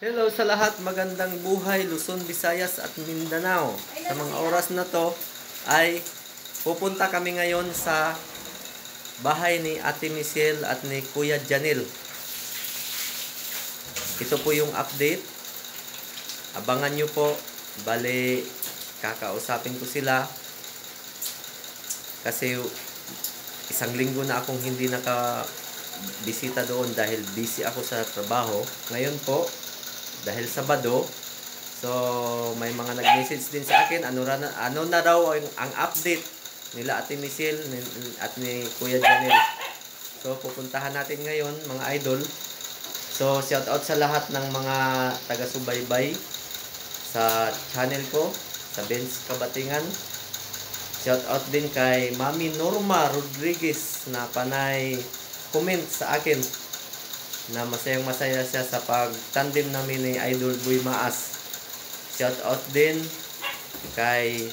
Hello sa lahat, magandang buhay Luzon, Visayas at Mindanao. Sa mga oras na to ay pupunta kami ngayon sa bahay ni Ate Michelle at ni Kuya Janil. Ito po yung update. Abangan nyo po. Bale, kakausapin ko sila. Kasi isang linggo na akong hindi nakabisita doon dahil busy ako sa trabaho. Ngayon po, dahil Sabado, so may mga nag-message din sa akin ano na daw ang update nila Ate Michelle at ni Kuya Janel. So pupuntahan natin ngayon mga idol. So shout out sa lahat ng mga taga-subaybay sa channel ko sa Benz Kabatingan. Shout out din kay Mami Norma Rodriguez na panay comment sa akin na masayang masaya siya sa pag-tandem namin ni Idol Boy Maas. Shout out din kay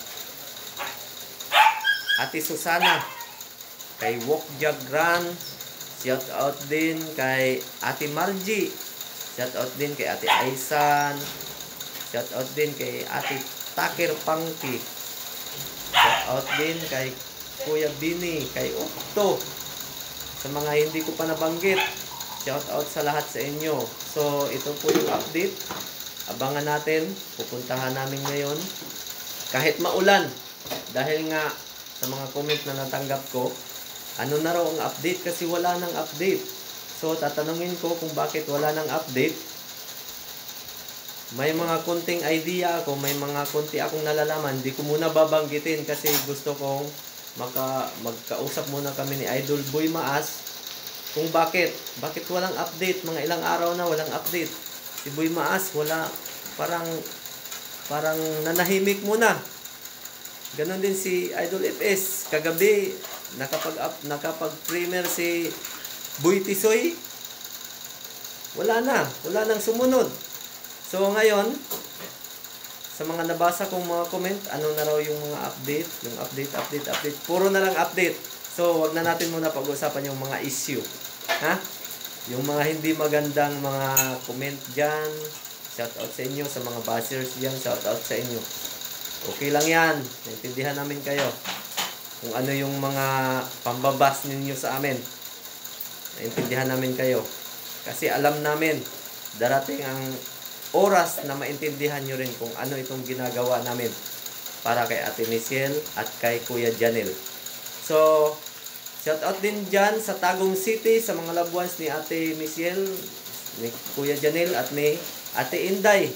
Ate Susana, kay Wok Jagran, shout out din kay Ate Margie, shout out din kay Ate Aisan, shout out din kay Ate Taker Pangki, shout out din kay Kuya Bini, kay Okto, sa mga hindi ko pa nabanggit. Shout out sa lahat sa inyo. So, ito po yung update. Abangan natin. Pupuntahan namin ngayon. Kahit maulan. Dahil nga sa mga comment na natanggap ko, ano na raw ang update kasi wala nang update. So, tatanungin ko kung bakit wala nang update. May mga konting idea ako, may mga konti akong nalalaman. Hindi ko muna babanggitin kasi gusto kong magkausap muna kami ni Idol Boy Maas. Kung bakit walang update, mga ilang araw na walang update. Si Boy Maas wala, parang nanahimik muna. Ganon din si Idol FS. Kagabi nakapag-premiere si Boy Tisoy. Wala nang sumunod. So ngayon, sa mga nabasa kong mga comment, ano na raw yung mga update, yung update. Puro na lang update. So, wag na natin muna pag-usapan yung mga issue. Ha? Yung mga hindi magandang mga comment dyan. Shout out sa inyo. Sa mga bashers dyan, shout out sa inyo. Okay lang yan. Naintindihan namin kayo. Kung ano yung mga pambabas ninyo sa amin. Naintindihan namin kayo. Kasi alam namin, darating ang oras na maintindihan nyo rin kung ano itong ginagawa namin para kay Ate Michelle at kay Kuya Janel. So, shout out din dyan sa Tagum City, sa mga loved ones ni Ate Michelle, ni Kuya Janel at ni Ate Inday.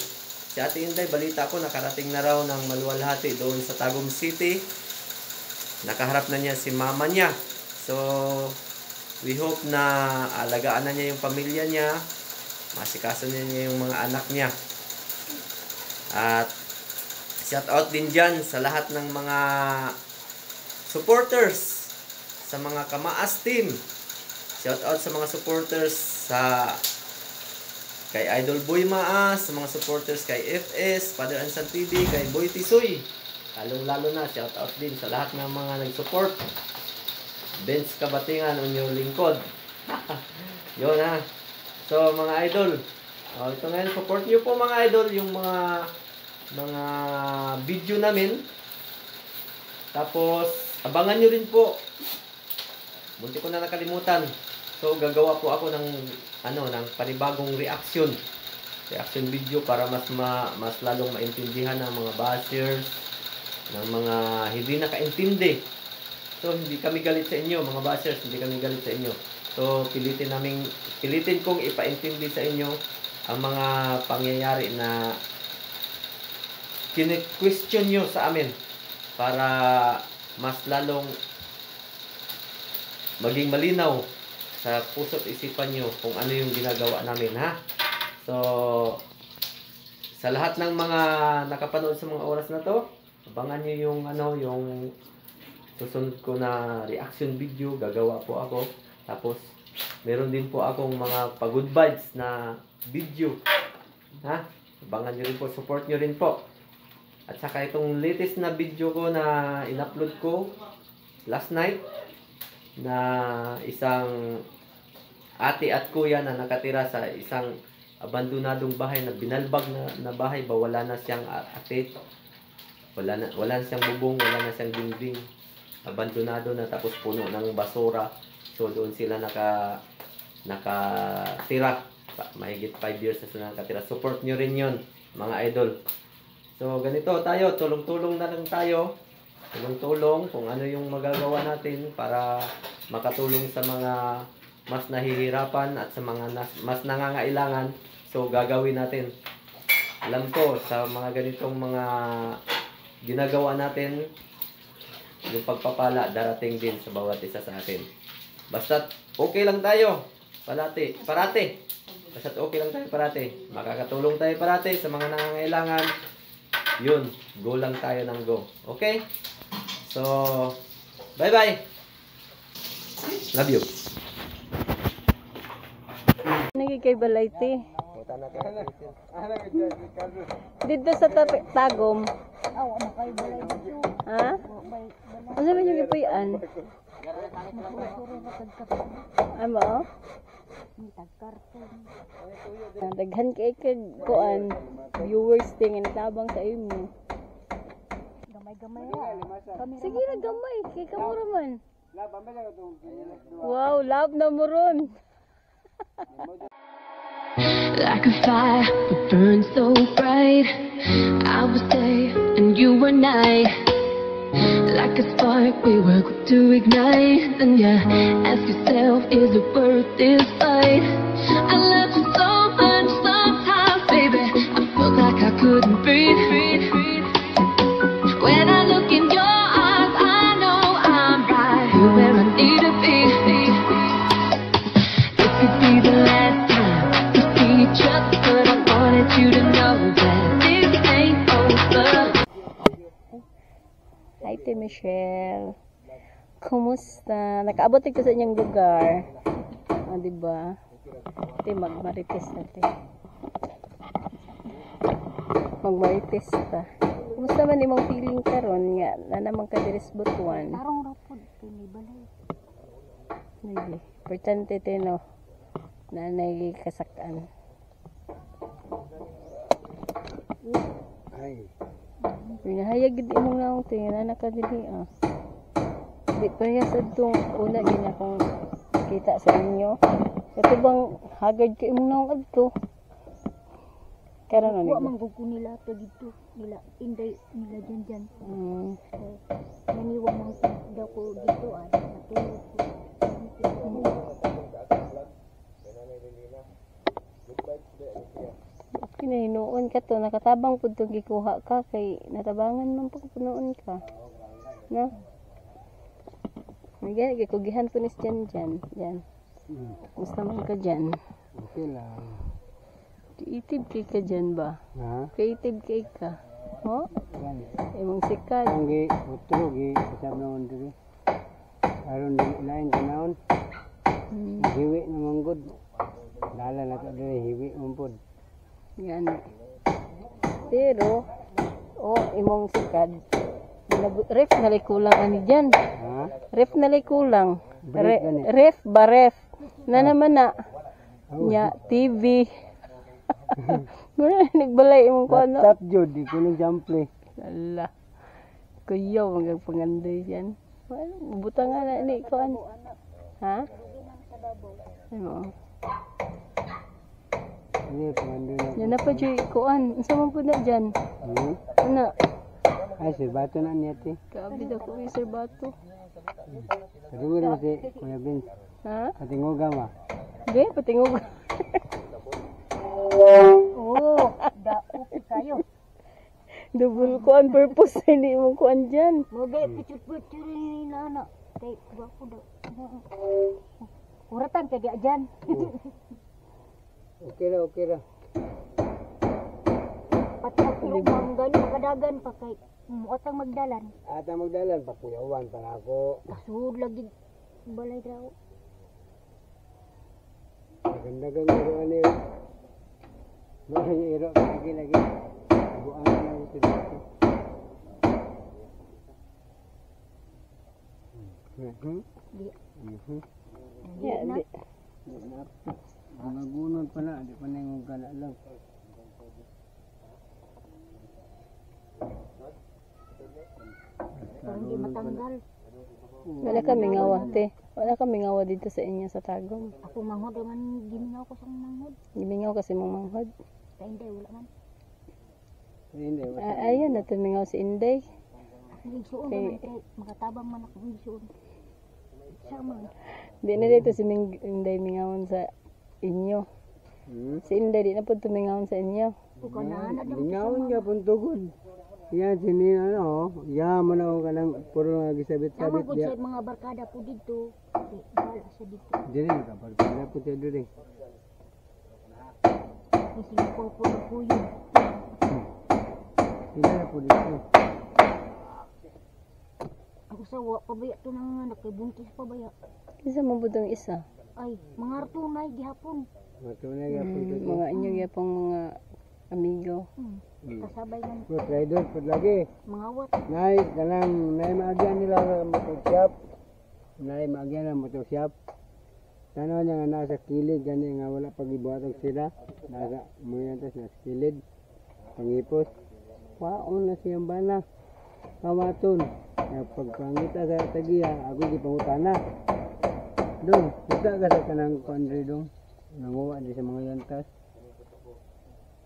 Si Ate Inday, balita ko, nakarating na raw ng maluwalhati doon sa Tagum City. Nakaharap na niya si mama niya. So, we hope na alagaan na niya yung pamilya niya. Masikaso niya yung mga anak niya. At shout out din dyan sa lahat ng mga supporters sa mga Kamaas team. Shout out sa mga supporters kay Idol Boy Maas, sa mga supporters kay FS, Father Ansan TV, kay Boy Tisoy. Lalo na shout out din sa lahat ng mga nag-support. Benz Kabatingan, unyong lingkod. Yun ha. So mga idol, ito ngayon, support nyo po mga idol yung mga video namin. Tapos abangan nyo rin po. Munti ko na nakalimutan. So gagawa po ako ng panibagong reaction video para mas lalong maintindihan ng mga bashers, ng mga hindi nakaintindi. So hindi kami galit sa inyo mga bashers, hindi kami galit sa inyo. So pilitin kong ipaintindi sa inyo ang mga pangyayari na kine-question nyo sa amin para mas lalong maging malinaw sa puso't isipan nyo kung ano yung ginagawa namin, ha? So, sa lahat ng mga nakapanood sa mga oras na to, abangan nyo yung susunod ko na reaction video, gagawa po ako. Tapos, meron din po akong mga pag-good vibes na video, ha? Abangan nyo rin po, support nyo rin po. At saka itong latest na video ko na in-upload ko last night, na isang ate at kuya na nakatira sa isang abandonadong bahay na binalbag na bahay ba, wala na siyang atit, wala na siyang bubong, wala na siyang dingding, abandonado na, tapos puno ng basura. So doon sila nakatira, mahigit 5 years na sila nakatira. Support nyo rin yun mga idol. So ganito tayo, tulong-tulong na lang tayo, tulong-tulong kung ano yung magagawa natin para makatulong sa mga mas nahihirapan at sa mga mas nangangailangan. So gagawin natin. Alam ko sa mga ganitong mga ginagawa natin, yung pagpapala darating din sa bawat isa sa atin. Basta okay lang tayo parati. Basta okay lang tayo parati. Makakatulong tayo parati sa mga nangangailangan. Yun, go lang tayo ng go. Okay? So, bye-bye. Love you. Nagigay balay ti. Dito sa tagom. Ha? Ano ba yung ipuyan? Ano? Daghan kay kuan viewers tingin tabang sa imo. Gamay-gamay ra. Sige na gamay kay kamura man. Wow, love na mo ron. Like a fire that burns so bright, I was day and you were night. Like a spark we were quick to ignite. And yeah, ask yourself, is it worth this fight? I love you so much sometimes, baby, I felt like I couldn't breathe. When I look in your eyes, I know I'm right here where I need to be. It could be the last time we see each other, but I wanted you to know that this ain't over. Hi, Ate Michelle. Kumusta? Nakaabot ka sa inyong lugar. Ah, diba? Ate, magmarites natin. Magmarites ta. Kumusta man imong feeling karon nga na naman ka diri sa Butuan? Tarong rapod kini balay. Nagi, importante tino na nagikasakan. Ay, Pinahayag gid imong naong tingnan na ka dili ah. Di pareha sa itong una gina kung kita sa inyo. Ito bang hagard ka imong naong adto? Karon Wa ano? man gud ko nila to dito. Nila inday nila dyan. Mm. Naniwa man ko daw ko dito ay natulog ko. Pinahinoon ka to, nakatabang pud to gikuha ka kay natabangan man pag punoon ka. No? Nagyan kay kugihan ko nis dyan. Musta man ka dyan? okay lang. Creative kay ka dyan ba? Ha? Creative kay ka. Mo? Yan. Imong sikat. Ang gi, utro, gi, kasab naman diri. Aron din ilain kanahon. Hiwi naman good. Dala na to diri, hiwi mampod. Yan. Pero, imong sikat. Ref na lay kulang ani dyan. Ha? Ref na lay kulang. Break gani. Ref ba ref? Na naman na. Nya, TV. Muna nagbalay imong ko ano. Laptop jud, di ko nag-jumple. Ala. Kuyaw mga panganday yan. Buta nga na ni ko ano. Ha? Ano? Ano, pangando na. Yan na pa dyan kuan. Unsa man po na dyan? Ano? Ay, sir, bato na niya, te. Kaabid ako kay Sir Bato. Kadungod mo si Kuya Vince. Ha? Katingoga ma. Gay, patingog. Oh, daog kayo. Double kuan purpose hindi mo kuan dyan. Mo gay picture ni nana. Kay wa ko daw. Uratan kay dia dyan. Okay ra. Patak yung manggan makadagan pa kay muotang magdalan. Ata magdalan, pakuyawan para ako. Pasud lagi balay daw. Maganda-ganda ko ano yun. Mahiro lagi. Buang na lang ito dito. Di. Yeah, na. di. Mga gunod pa na, di pa na yung gana lang. Parang di matanggal. Wala kami ngawa, te. Wala kami ngawa dito sa inyo sa Tagum. Ako manghod naman, gimingaw ko sa manghod. Gimingaw kasi mong manghod. Kaya hindi, wala man. Hindi, Ayan, na tumingaw si Inday. Nagsuon Okay. naman kay makatabang man ako nagsuon. Sama. Di na dito si Inday mingawon sa inyo. Si Inday di na po tumingawon sa inyo. Iko na anak na Lingawan ka pun tugod. Yan, sini ano, yaman ako ka ng puro nga Sama gisabit-sabit po diya. sa mga barkada po dito. Wala sa dito. Dili kapag pala po siya dili. Kasi po po na po yun. Sila na po dito. Ako sa wa pabaya to ng anak kay buntis pabaya. Kisa mo budong isa. Ay, mga artunay gihapon. Matunay ka po dito. Mga inyo yapong mga amigo. Kasabay ng Foot rider po lagi. mga wat. Nay, kanang nay maagyan nila ng motor shop. Nay maagyan ng motor shop. Tanaw niya nga nasa kilid, gani nga wala pagibuhatag sila. Nasa muyantas na kilid. Pangipos. Waon na siyang bana. Kamaton. Nga pagpangita sa tagiya, ako di pangutana. Dong, kita ka sa kanang kondre dong. Nanguha di sa mga yantas.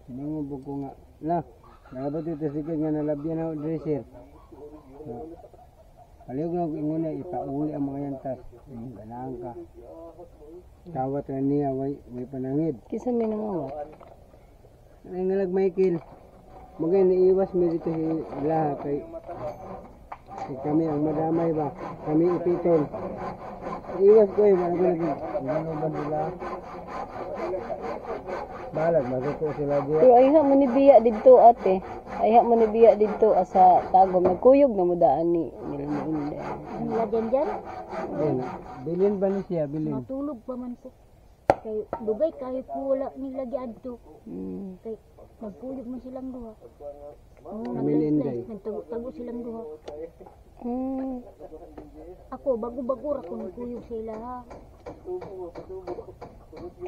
Sinungubog ko nga. Na, nakabat ito sikit nga nalabyan ako dresser. Palihog na ako ingon na ipauli ang mga yantas. Ganahan ka. Tawat na niya, may panangid. Kisa may nangawat. Ay ngalag Michael. Magay naiiwas mo dito si Laha kay kami ang madamay ba? Kami ipitol. Iwas ko wala ko naging ganuban nila. Balag, magkuko sila diya. Pero ayha mo ni biya dito ate. Ayha mo ni biya dito sa Tagum. Nagkuyog na mudaan ni Inday. Ang lagyan dyan, Ayun, bilin ba ni siya? Bilin. matulog pa man po. Kay dugay kayo po wala nila giadto. Kay nagpulog man silang duha. Milinday. Nagtago silang duha. Hmm. Ako bago-bago ra ko nagpuyog sa ila ha.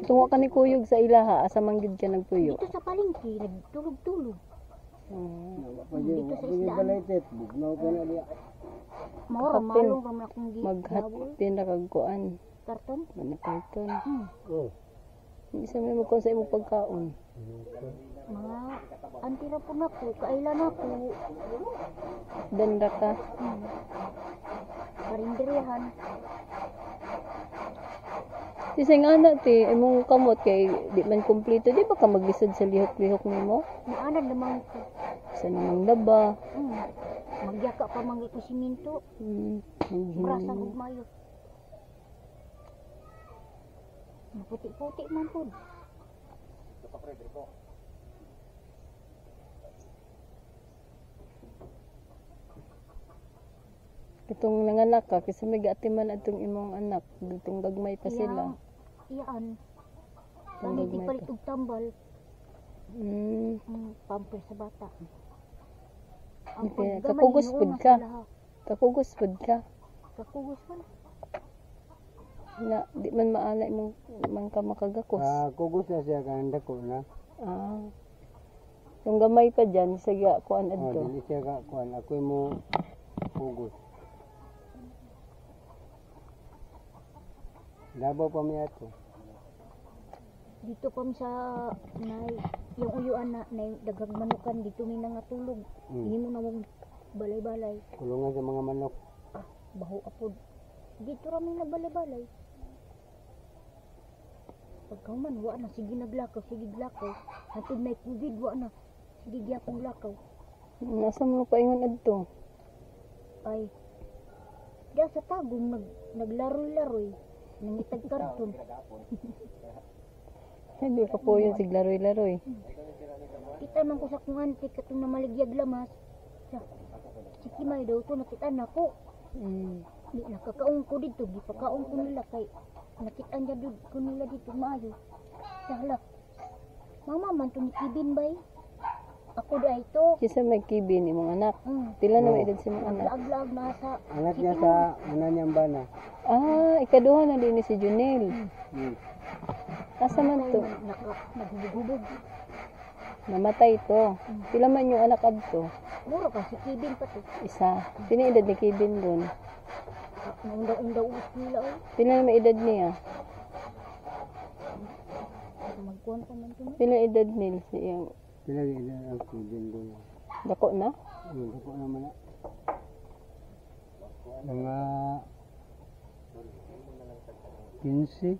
Tungo ka ni kuyog sa ilaha. Asa manggid ka nagpuyo. Dito sa palengke nagtulog-tulog. Dito sa isdaan. Balaitet, bugnaw ka na diya. Maura malong ra man akong Maghat gihawol. pinakagkuan. Karton. Manikarton. Oh. Isa may magkuhan sa imong pagkaon. Mga antira po na po, kailan ako. Danda ka. Karindirihan. Sising anak ti imong kamot kay di man kumpleto. Di ba ka maglisod sa lihok-lihok nimo? Naanan naman ko. Sa namang laba. Magyaka pa mga ko siminto. Brasan ug mayo. Puti-puti man po. Itong nanganak ka, kasi may gatiman atong imong anak. Itong gagmay pa sila. Iyaan. Ang Kani di gagmay palit pa. og tambal. Hmm. Pamper sa bata. Okay, paggamay, kakugos inuuna pud ka. sila, ha. Kakugos pud ka. Kakugos man. Na, di man maala imong man ka makagakos. Kugos na siya kanang dako na. Ah. Yung gamay pa dyan, sige, kuan Oh, adto. dili siya ka kuan. Ako mo kugos. Labaw pa mi ato. Dito pa mi sa nay yung uyuan na daghang manukan dito mi nangatulog. Hindi mo na mong balay-balay. Kulungan sa mga manok. Baho apod. Dito ra mi nagbalay-balay. Pagka man wa na sige naglakaw, sige glakaw. Hatod may COVID wa na. Sige gyapon lakaw. Nasa mo pa ingon adto? Ay. Diya sa Tagum naglaroy-laroy. Nangitag karton. Hindi ka po yun, siglaroy-laroy. Kita man ko sa kung antik katong namaligyag lamas. Sa sikimay daw ko nakita na ko. Di nakakaong ko dito, gipakaong ko nila kay nakitaan niya dito ko nila dito maayo. Sahala. Mama man to ni Kibin bay. Ako da ito. Kisa may kibi ni mong anak. Hmm. Pila na may edad si mong anak? Laag-laag na sa Anak niya sa una niyang bana. Ah, ikaduha na din ni si Junel. Asa man to? Naghubog-hubog. Namatay to. Pila man yung anak adto? Mura ka, si Kevin pa to. Isa. Pila edad ni Kevin doon? Naundaw-undaw nila o. Pila na edad niya? Magkuhan pa man to. Pila edad nil siyang Pinagi na ang kudin doon. dako na? Ako naman na. Mga 15.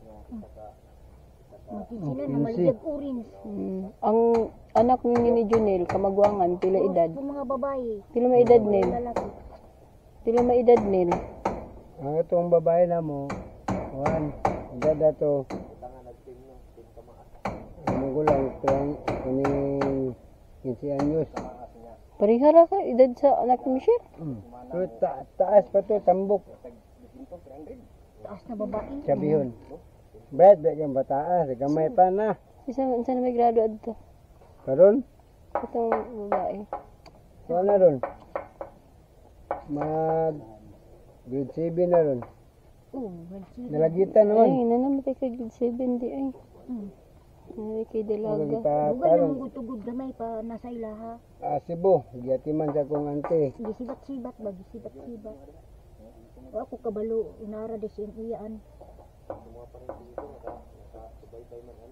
Magkisinan na maligag orange. Ang anak ni Junel kamagwangan pila edad? Yung mga babae. Pila may edad nil? Lalaki. Pila may edad nil? Ang itong babae na mo, Juan, edad to. Magulang itong kuning 15 anyos. Parihara ka edad sa anak ni Michelle? So, taas pa to, tambok. Taas na babae. Sabihon. Brad, yung bataas, gamay pa na. Isa na may grado adto? Karon, Itong babae. kuha na ron. Mag grade 7 na ron. Magkisinan. Nalagitan Ay, naman. nanamatay ka grade 7 di ay. Ay, kay Dalaga. Bugan Tarong. naman gutugod gamay pa nasa ilaha. Cebu, giyatiman sa kong ante. Gisibat-sibat ba? Gisibat-sibat. O ako kabalo, inara di siyang iyaan.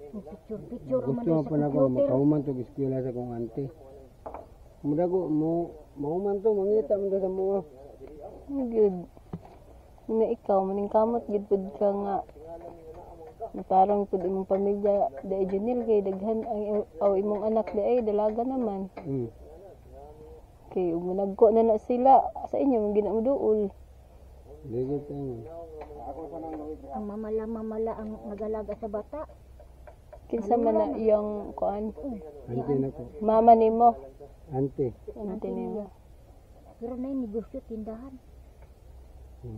Picture-picture Gusto man mo sa pa na ko, computer. makahuman to eskwela sa kong ante. Muna ko, mahuman to, mangita mo to sa mga. Good. Na ikaw, maning kamot, gid pud ka nga. Parang pud imong pamilya, da Junel, kay daghan ang imong anak di ay, dalaga naman. Kay umunagko na na sila, sa inyo, mga ginamuduol. Digit ang. Ang mamala-mamala ang nagalaga sa bata. Kinsa man na iyang kuan, Ante na ko. mama nimo, Ante. ante nimo. Pero na yung negosyo, tindahan.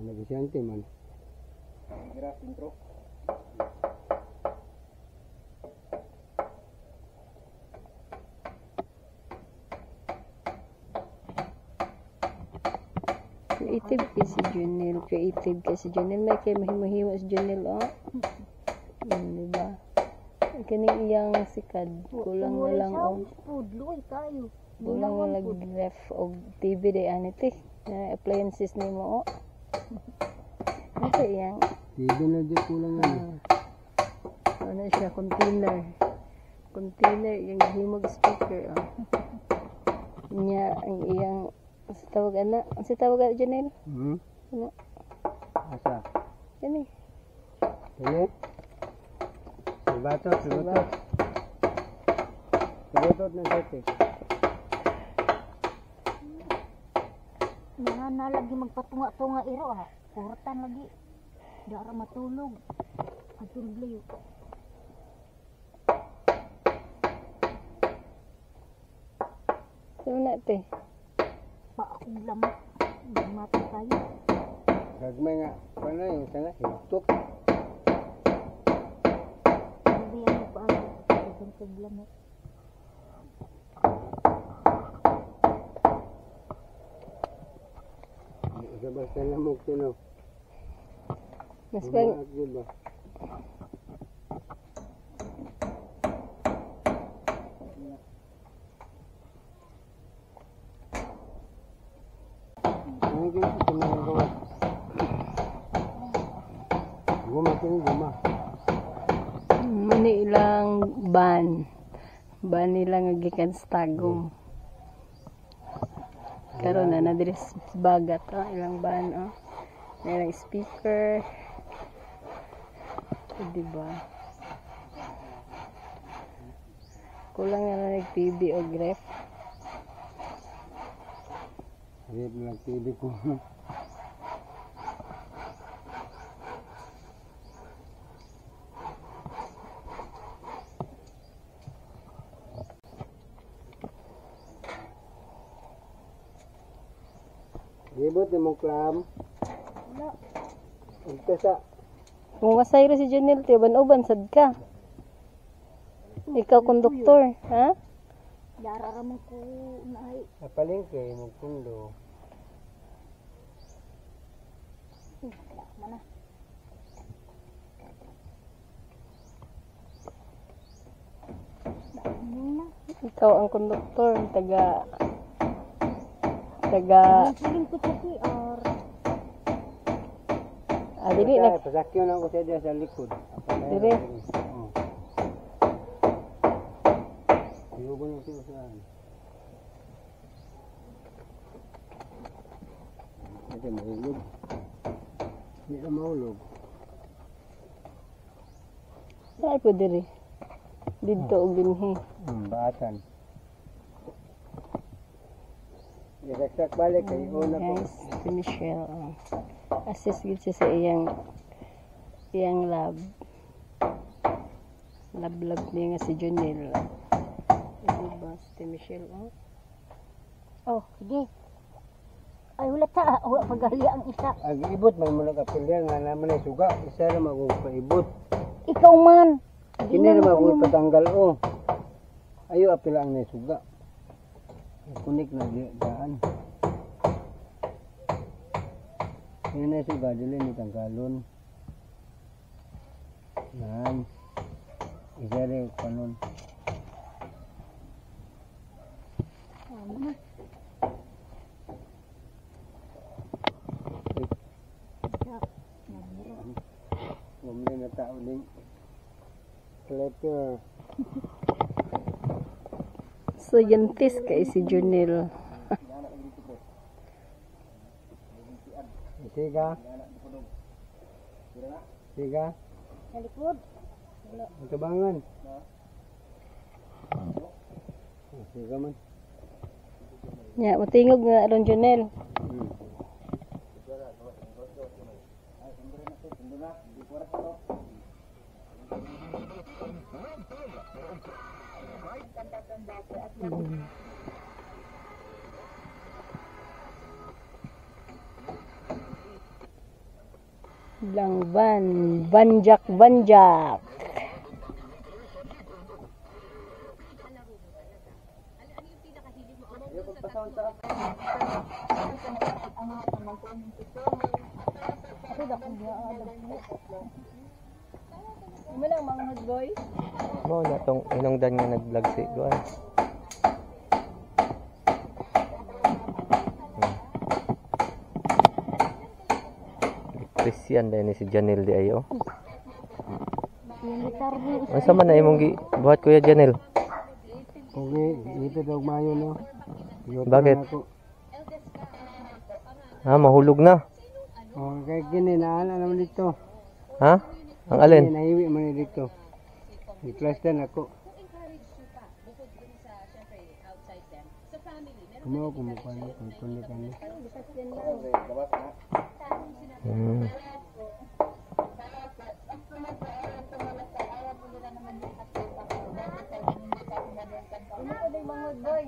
Lagi si ante man. Creative kay si Junel, creative kay si Junel, may kay mahimo-himo si Junel, oh. Diba? Kaning iyang sikad, kulang na lang og Food, luoy kayo. kulang na lang ref og TV day anite. Na appliances nimo, oh. Ano iyang TV na di kulang na. ano siya, container. Container, yung himog speaker, oh. Nya, ang iyang, sa tawag ana, ang si tawag Janel? Ano? Asa? Yan eh. Ini? Sibatot, sibatot. Sibatot na sate. Mga nalagi magpatunga-tunga iro ha. Kurtan lagi. Dara matulog. Matulog layo. Sino na ito eh? Pa akong lamot. Mati kayo. Gagmay nga. Paano yung sana? Hitok. Hindi yan pa ako. Dagang kaglamot. Isa basta lamok sino. Mas pag, Agud ba? Ano yung pinagawa? Guma ko yung guma. mani ilang ban. Ban nila nga gikan sa tagum. Karon na diri sa bagat, oh. Ilang ban, oh. Ilang speaker. Diba? Kulang na nag TV o ref. Rip lang TV ko. Gibot yung mong klam. Ito sa Kung masayro si Janelle, tiban-uban sad ka. Ikaw konduktor, ha? Dara ramang ko naay. palengke mong pundo. Mana? Ikaw ang konduktor, taga Siling ko sa PR. dili na Pasakyan ako sa diya sa likod. dire. Oo. Iubo niyo siya sa ano. Ito mahulog. Hindi na mahulog. Saan po dire? Dito og dinhi. Baasan. Isaksak balik kay una ko. Guys, si Michelle. Assist gid siya sa iyang lab. Lab niya nga si Jonel. Ito ba si Michelle? Oh. Oh, sige. Ay, wala ta. Wala pagali ang isa. Ag ibot man mo nakapilya nga naman ay suga. Isa ra magpaibot. Ikaw man. Kini ra magud patanggal o. Ayo apila ang suga. Kunik na di daan. Ini na suga dili ni tanggalon. Nan. Isa ra kanon. Umli na tao din. Letter. Scientist kay si Jonel. Siga. Siga. Sa likod. Ang tabangan. Siga man. Nya, matingog nga aron Jonel. Langban, banjak. Mo lang mga hot boy. Mo na tong inungdan nga nag-vlog si Duan. Christian din ni si Janel di ayo. Yung gitar mo. Unsa man na imong buhat Kuya Janel? Okay, ito daw mayo no. Bakit? Mahulog na. Oh, kay kini naana naman dito. Ha? Ang alin? Nahiwi man dito. I-plaster ako. Kumaw kumukuha kung kundi kani. Ano ko din mga hot boy?